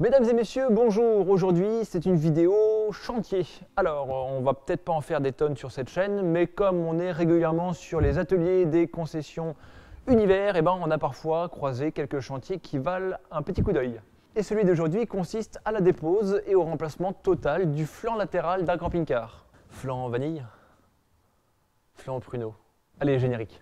Mesdames et messieurs, bonjour. Aujourd'hui, c'est une vidéo chantier. Alors, on va peut-être pas en faire des tonnes sur cette chaîne, mais comme on est régulièrement sur les ateliers des concessions Univers, on a parfois croisé quelques chantiers qui valent un petit coup d'œil. Et celui d'aujourd'hui consiste à la dépose et au remplacement total du flanc latéral d'un camping-car. Flanc vanille, flanc pruneau. Allez, générique.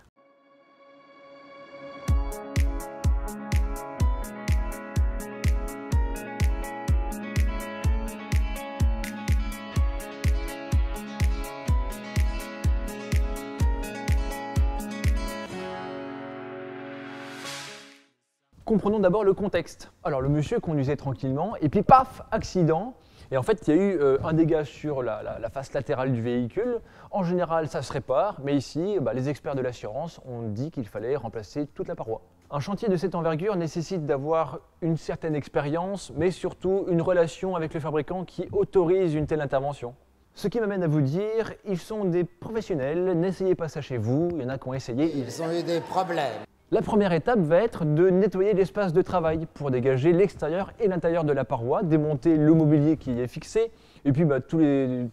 Comprenons d'abord le contexte. Alors le monsieur conduisait tranquillement et puis paf, accident. Et en fait, il y a eu un dégât sur la face latérale du véhicule. En général, ça se répare, mais ici, les experts de l'assurance ont dit qu'il fallait remplacer toute la paroi. Un chantier de cette envergure nécessite d'avoir une certaine expérience, mais surtout une relation avec le fabricant qui autorise une telle intervention. Ce qui m'amène à vous dire, ils sont des professionnels, n'essayez pas ça chez vous, il y en a qui ont essayé. Ils ont eu des problèmes. La première étape va être de nettoyer l'espace de travail pour dégager l'extérieur et l'intérieur de la paroi, démonter le mobilier qui y est fixé et puis tous les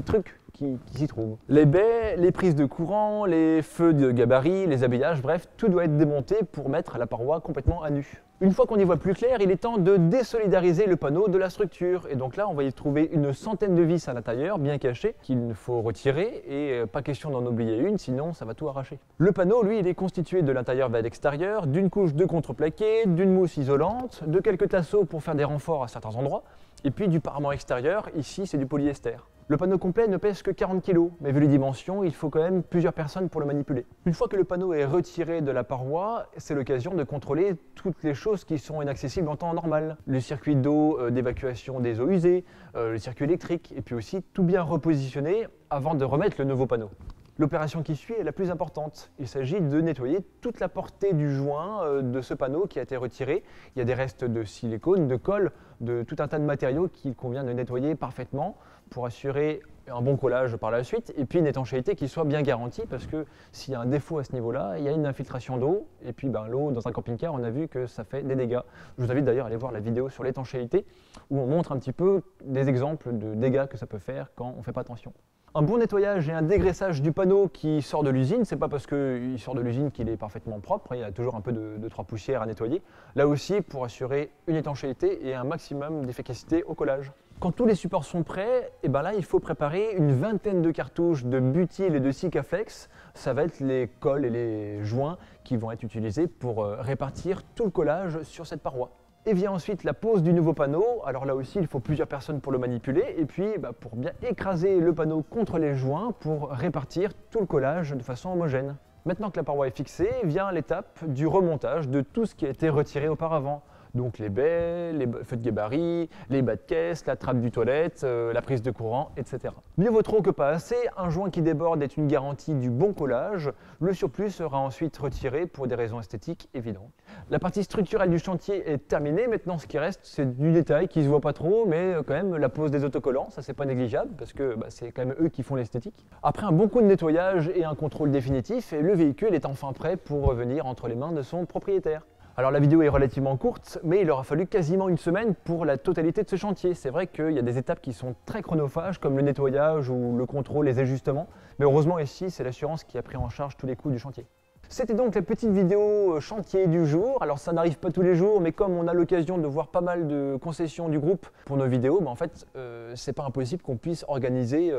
trucs qui s'y trouvent. Les baies, les prises de courant, les feux de gabarit, les habillages, bref, tout doit être démonté pour mettre la paroi complètement à nu. Une fois qu'on y voit plus clair, il est temps de désolidariser le panneau de la structure. Et donc là, on va y trouver une centaine de vis à l'intérieur, bien cachées, qu'il faut retirer. Et pas question d'en oublier une, sinon ça va tout arracher. Le panneau, lui, il est constitué de l'intérieur vers l'extérieur, d'une couche de contreplaqué, d'une mousse isolante, de quelques tasseaux pour faire des renforts à certains endroits, et puis du parement extérieur, ici c'est du polyester. Le panneau complet ne pèse que 40 kg, mais vu les dimensions, il faut quand même plusieurs personnes pour le manipuler. Une fois que le panneau est retiré de la paroi, c'est l'occasion de contrôler toutes les choses qui sont inaccessibles en temps normal. Le circuit d'eau d'évacuation des eaux usées, le circuit électrique, et puis aussi tout bien repositionner avant de remettre le nouveau panneau. L'opération qui suit est la plus importante. Il s'agit de nettoyer toute la portée du joint de ce panneau qui a été retiré. Il y a des restes de silicone, de colle, de tout un tas de matériaux qu'il convient de nettoyer parfaitement pour assurer un bon collage par la suite et puis une étanchéité qui soit bien garantie parce que s'il y a un défaut à ce niveau-là, il y a une infiltration d'eau et puis l'eau dans un camping-car, on a vu que ça fait des dégâts. Je vous invite d'ailleurs à aller voir la vidéo sur l'étanchéité où on montre un petit peu des exemples de dégâts que ça peut faire quand on ne fait pas attention. Un bon nettoyage et un dégraissage du panneau qui sort de l'usine, c'est pas parce qu'il sort de l'usine qu'il est parfaitement propre, il y a toujours un peu de trois poussières à nettoyer. Là aussi, pour assurer une étanchéité et un maximum d'efficacité au collage. Quand tous les supports sont prêts, là il faut préparer une vingtaine de cartouches de butyl et de Sikaflex. Ça va être les cols et les joints qui vont être utilisés pour répartir tout le collage sur cette paroi. Et vient ensuite la pose du nouveau panneau. Alors là aussi, il faut plusieurs personnes pour le manipuler et puis pour bien écraser le panneau contre les joints pour répartir tout le collage de façon homogène. Maintenant que la paroi est fixée, vient l'étape du remontage de tout ce qui a été retiré auparavant. Donc les baies, les feux de gabarit, les bas de caisse, la trappe du toilette, la prise de courant, etc. Mieux vaut trop que pas assez, un joint qui déborde est une garantie du bon collage. Le surplus sera ensuite retiré pour des raisons esthétiques évidentes. La partie structurelle du chantier est terminée, maintenant ce qui reste c'est du détail qui se voit pas trop, mais quand même la pose des autocollants, ça c'est pas négligeable parce que c'est quand même eux qui font l'esthétique. Après un bon coup de nettoyage et un contrôle définitif, le véhicule est enfin prêt pour revenir entre les mains de son propriétaire. Alors la vidéo est relativement courte, mais il aura fallu quasiment une semaine pour la totalité de ce chantier. C'est vrai qu'il y a des étapes qui sont très chronophages, comme le nettoyage ou le contrôle, les ajustements. Mais heureusement ici, c'est l'assurance qui a pris en charge tous les coûts du chantier. C'était donc la petite vidéo chantier du jour. Alors ça n'arrive pas tous les jours, mais comme on a l'occasion de voir pas mal de concessions du groupe pour nos vidéos, en fait, c'est pas impossible qu'on puisse organiser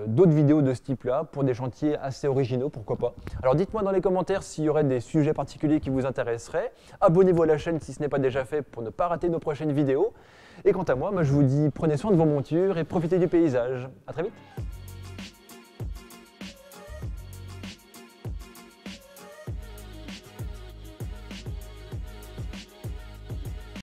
d'autres vidéos de ce type-là pour des chantiers assez originaux, pourquoi pas. Alors dites-moi dans les commentaires s'il y aurait des sujets particuliers qui vous intéresseraient. Abonnez-vous à la chaîne si ce n'est pas déjà fait pour ne pas rater nos prochaines vidéos. Et quant à moi, je vous dis prenez soin de vos montures et profitez du paysage. À très vite.